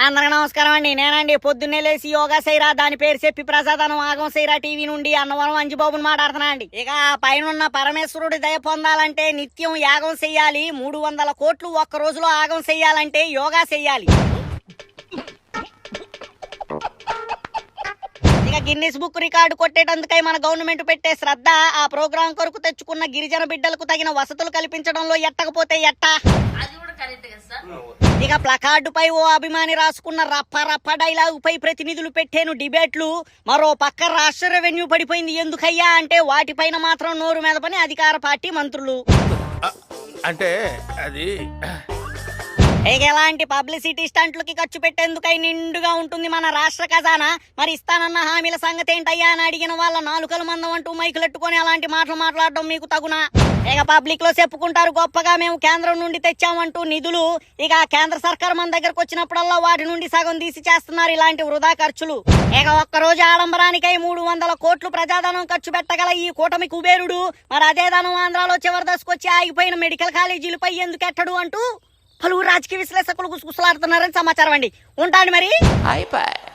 అందరికి నమస్కారం అండి. నేనండి పొద్దున్నే లేసి యోగా చేయరా దాని పేరు చెప్పి ప్రసాదనం ఆగం చేయరా టీవీ నుండి అన్నవరం అంజిబాబుని మాట్లాడుతున్నా అండి. ఇక పైన పరమేశ్వరుడి దయ పొందాలంటే నిత్యం యాగం చెయ్యాలి. 300 కోట్లు ఒక్క రోజులో ఆగం చెయ్యాలంటే యోగా చెయ్యాలి. ఇక గిన్నిస్ బుక్ రికార్డు కొట్టేటందుకై మన గవర్నమెంట్ పెట్టే శ్రద్ధ ఆ ప్రోగ్రాం కొరకు తెచ్చుకున్న గిరిజన బిడ్డలకు తగిన వసతులు కల్పించడంలో ఎట్టకపోతే ఎట్టా. ఇక ప్లకార్డు పై ఓ అభిమాని రాసుకున్న రప్ప రప్ప డైలాగ్ పై ప్రతినిధులు పెట్టేను డిబేట్లు. మరో పక్క రాష్ట్ర రెవెన్యూ పడిపోయింది ఎందుకయ్యా అంటే వాటిపైన మాత్రం నోరు మీద పని అధికార పార్టీ మంత్రులు. అంటే అది ఇక ఎలాంటి పబ్లిసిటీ స్టంట్లకి ఖర్చు పెట్టేందుకై నిండుగా ఉంటుంది మన రాష్ట్ర ఖజానా. మరి ఇస్తానన్న హామీల సంగతి ఏంటయ్యా అని అడిగిన వాళ్ళ నాలుకలు మందం అంటూ మైకులెట్టుకుని అలాంటి మాటలు మాట్లాడడం మీకు తగునా? ఇక పబ్లిక్ లో చెప్పుకుంటారు గొప్పగా మేము కేంద్రం నుండి తెచ్చామంటూ నిధులు. ఇక కేంద్ర సర్కార్ మన దగ్గరకు వచ్చినప్పుడల్లా వాటి నుండి సగం తీసి చేస్తున్నారు ఇలాంటి వృధా ఖర్చులు. ఇక ఒక్కరోజు ఆడంబరానికై 300 కోట్లు ప్రజాధనం ఖర్చు పెట్టగల ఈ కూటమి కుబేరుడు మరి అదే ధనం ఆంధ్రాలో చివరి దశకొచ్చి ఆగిపోయిన మెడికల్ కాలేజీలపై ఎందుకెట్టడు అంటూ పలువురు రాజకీయ విశ్లేషకులు గుసగుసలాడుతున్నారని సమాచారం అండి. ఉంటాండి మరి.